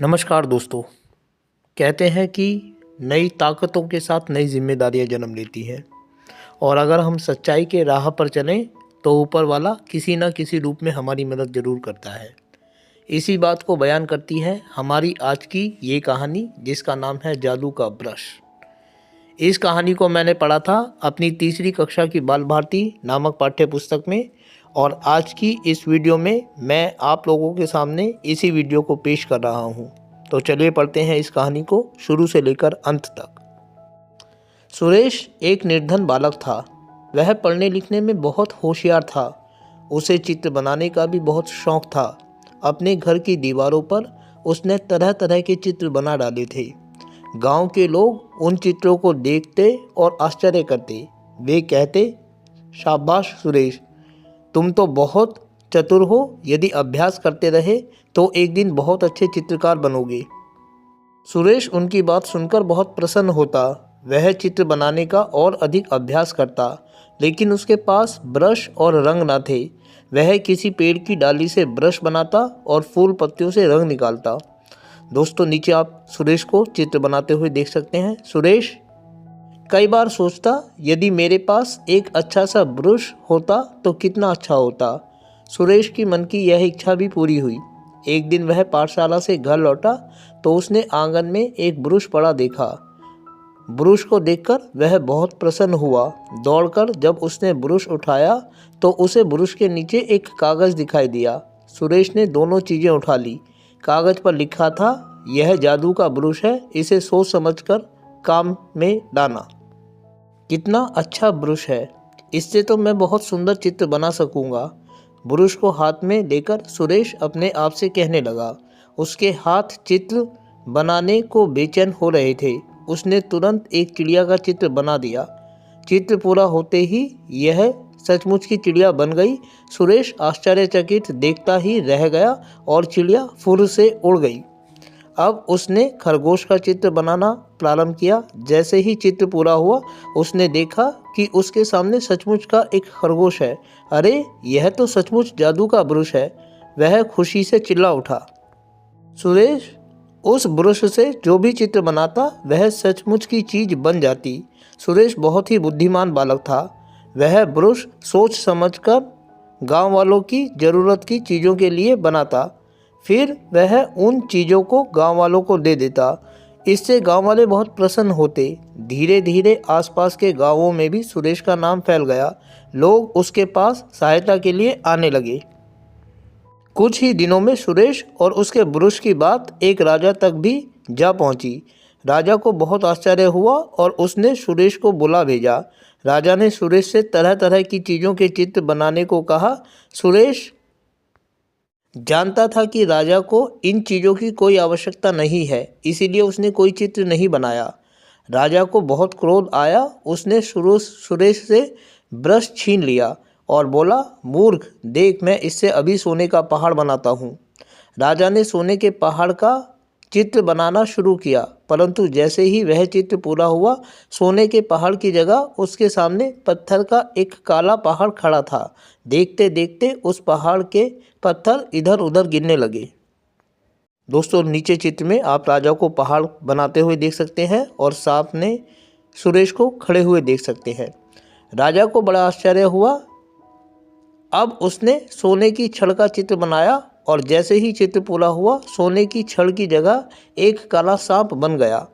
नमस्कार दोस्तों। कहते हैं कि नई ताकतों के साथ नई जिम्मेदारियां जन्म लेती हैं और अगर हम सच्चाई के राह पर चलें तो ऊपर वाला किसी न किसी रूप में हमारी मदद ज़रूर करता है। इसी बात को बयान करती है हमारी आज की ये कहानी, जिसका नाम है जादू का ब्रश। इस कहानी को मैंने पढ़ा था अपनी तीसरी कक्षा की बाल भारती नामक पाठ्य पुस्तक में, और आज की इस वीडियो में मैं आप लोगों के सामने इसी वीडियो को पेश कर रहा हूँ। तो चलिए पढ़ते हैं इस कहानी को शुरू से लेकर अंत तक। सुरेश एक निर्धन बालक था। वह पढ़ने लिखने में बहुत होशियार था। उसे चित्र बनाने का भी बहुत शौक था। अपने घर की दीवारों पर उसने तरह तरह के चित्र बना डाले थे। गांव के लोग उन चित्रों को देखते और आश्चर्य करते। वे कहते, शाबाश सुरेश, तुम तो बहुत चतुर हो। यदि अभ्यास करते रहे तो एक दिन बहुत अच्छे चित्रकार बनोगे। सुरेश उनकी बात सुनकर बहुत प्रसन्न होता। वह चित्र बनाने का और अधिक अभ्यास करता, लेकिन उसके पास ब्रश और रंग न थे। वह किसी पेड़ की डाली से ब्रश बनाता और फूल पत्तियों से रंग निकालता। दोस्तों, नीचे आप सुरेश को चित्र बनाते हुए देख सकते हैं। सुरेश कई बार सोचता, यदि मेरे पास एक अच्छा सा ब्रश होता तो कितना अच्छा होता। सुरेश की मन की यह इच्छा भी पूरी हुई। एक दिन वह पाठशाला से घर लौटा तो उसने आंगन में एक ब्रश पड़ा देखा। ब्रश को देखकर वह बहुत प्रसन्न हुआ। दौड़कर जब उसने ब्रश उठाया तो उसे ब्रश के नीचे एक कागज़ दिखाई दिया। सुरेश ने दोनों चीज़ें उठा ली। कागज़ पर लिखा था, यह जादू का ब्रश है, इसे सोच समझकर काम में लाना। कितना अच्छा ब्रश है, इससे तो मैं बहुत सुंदर चित्र बना सकूंगा। ब्रश को हाथ में लेकर सुरेश अपने आप से कहने लगा। उसके हाथ चित्र बनाने को बेचैन हो रहे थे। उसने तुरंत एक चिड़िया का चित्र बना दिया। चित्र पूरा होते ही यह सचमुच की चिड़िया बन गई। सुरेश आश्चर्यचकित देखता ही रह गया और चिड़िया फुर से उड़ गई। अब उसने खरगोश का चित्र बनाना प्रारंभ किया। जैसे ही चित्र पूरा हुआ, उसने देखा कि उसके सामने सचमुच का एक खरगोश है। अरे, यह तो सचमुच जादू का ब्रश है। वह खुशी से चिल्ला उठा। सुरेश उस ब्रश से जो भी चित्र बनाता वह सचमुच की चीज बन जाती। सुरेश बहुत ही बुद्धिमान बालक था। वह ब्रश सोच समझकर गांव वालों की ज़रूरत की चीज़ों के लिए बनाता। फिर वह उन चीज़ों को गांव वालों को दे देता। इससे गांव वाले बहुत प्रसन्न होते। धीरे धीरे आसपास के गांवों में भी सुरेश का नाम फैल गया। लोग उसके पास सहायता के लिए आने लगे। कुछ ही दिनों में सुरेश और उसके ब्रश की बात एक राजा तक भी जा पहुंची। राजा को बहुत आश्चर्य हुआ और उसने सुरेश को बुला भेजा। राजा ने सुरेश से तरह तरह की चीज़ों के चित्र बनाने को कहा। सुरेश जानता था कि राजा को इन चीज़ों की कोई आवश्यकता नहीं है, इसीलिए उसने कोई चित्र नहीं बनाया। राजा को बहुत क्रोध आया। उसने सुरेश से ब्रश छीन लिया और बोला, मूर्ख, देख, मैं इससे अभी सोने का पहाड़ बनाता हूँ। राजा ने सोने के पहाड़ का चित्र बनाना शुरू किया, परंतु जैसे ही वह चित्र पूरा हुआ, सोने के पहाड़ की जगह उसके सामने पत्थर का एक काला पहाड़ खड़ा था। देखते देखते उस पहाड़ के पत्थर इधर उधर गिरने लगे। दोस्तों, नीचे चित्र में आप राजा को पहाड़ बनाते हुए देख सकते हैं और सामने सुरेश को खड़े हुए देख सकते हैं। राजा को बड़ा आश्चर्य हुआ। अब उसने सोने की छड़ का चित्र बनाया और जैसे ही चित्र पूरा हुआ, सोने की छड़ की जगह एक काला सांप बन गया।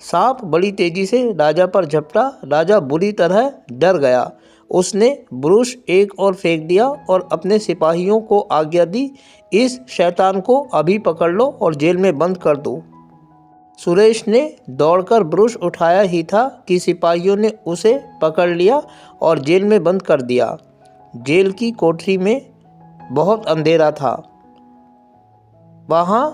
सांप बड़ी तेजी से राजा पर झपटा। राजा बुरी तरह डर गया। उसने ब्रश एक और फेंक दिया और अपने सिपाहियों को आज्ञा दी, इस शैतान को अभी पकड़ लो और जेल में बंद कर दो। सुरेश ने दौड़कर ब्रश उठाया ही था कि सिपाहियों ने उसे पकड़ लिया और जेल में बंद कर दिया। जेल की कोठरी में बहुत अंधेरा था। वहाँ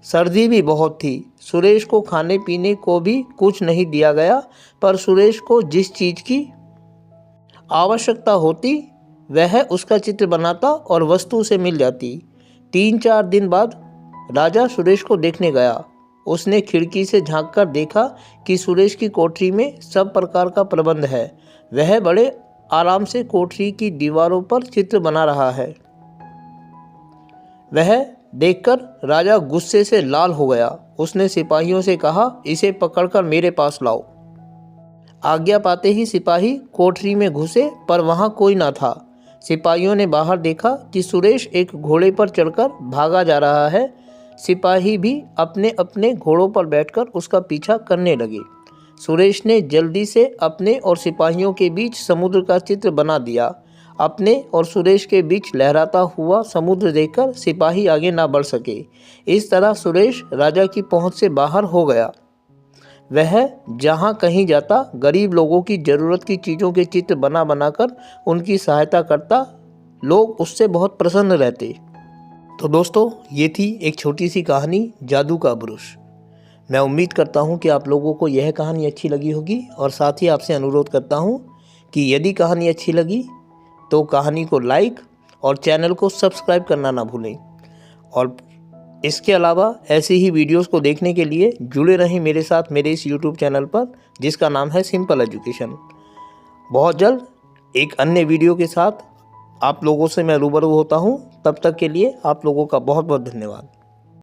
सर्दी भी बहुत थी। सुरेश को खाने पीने को भी कुछ नहीं दिया गया, पर सुरेश को जिस चीज़ की आवश्यकता होती वह उसका चित्र बनाता और वस्तु उसे मिल जाती। 3-4 दिन बाद राजा सुरेश को देखने गया। उसने खिड़की से झांककर देखा कि सुरेश की कोठरी में सब प्रकार का प्रबंध है। वह बड़े आराम से कोठरी की दीवारों पर चित्र बना रहा है। वह देखकर राजा गुस्से से लाल हो गया। उसने सिपाहियों से कहा, इसे पकड़कर मेरे पास लाओ। आज्ञा पाते ही सिपाही कोठरी में घुसे, पर वहां कोई ना था। सिपाहियों ने बाहर देखा कि सुरेश एक घोड़े पर चढ़कर भागा जा रहा है। सिपाही भी अपने अपने घोड़ों पर बैठकर उसका पीछा करने लगे। सुरेश ने जल्दी से अपने और सिपाहियों के बीच समुद्र का चित्र बना दिया। अपने और सुरेश के बीच लहराता हुआ समुद्र देखकर सिपाही आगे ना बढ़ सके। इस तरह सुरेश राजा की पहुंच से बाहर हो गया। वह जहां कहीं जाता गरीब लोगों की ज़रूरत की चीज़ों के चित्र बना बनाकर उनकी सहायता करता। लोग उससे बहुत प्रसन्न रहते। तो दोस्तों, ये थी एक छोटी सी कहानी, जादू का ब्रश। मैं उम्मीद करता हूँ कि आप लोगों को यह कहानी अच्छी लगी होगी, और साथ ही आपसे अनुरोध करता हूँ कि यदि कहानी अच्छी लगी तो कहानी को लाइक और चैनल को सब्सक्राइब करना ना भूलें। और इसके अलावा ऐसी ही वीडियोस को देखने के लिए जुड़े रहें मेरे साथ मेरे इस यूट्यूब चैनल पर, जिसका नाम है सिंपल एजुकेशन। बहुत जल्द एक अन्य वीडियो के साथ आप लोगों से मैं रूबरू होता हूँ। तब तक के लिए आप लोगों का बहुत बहुत धन्यवाद।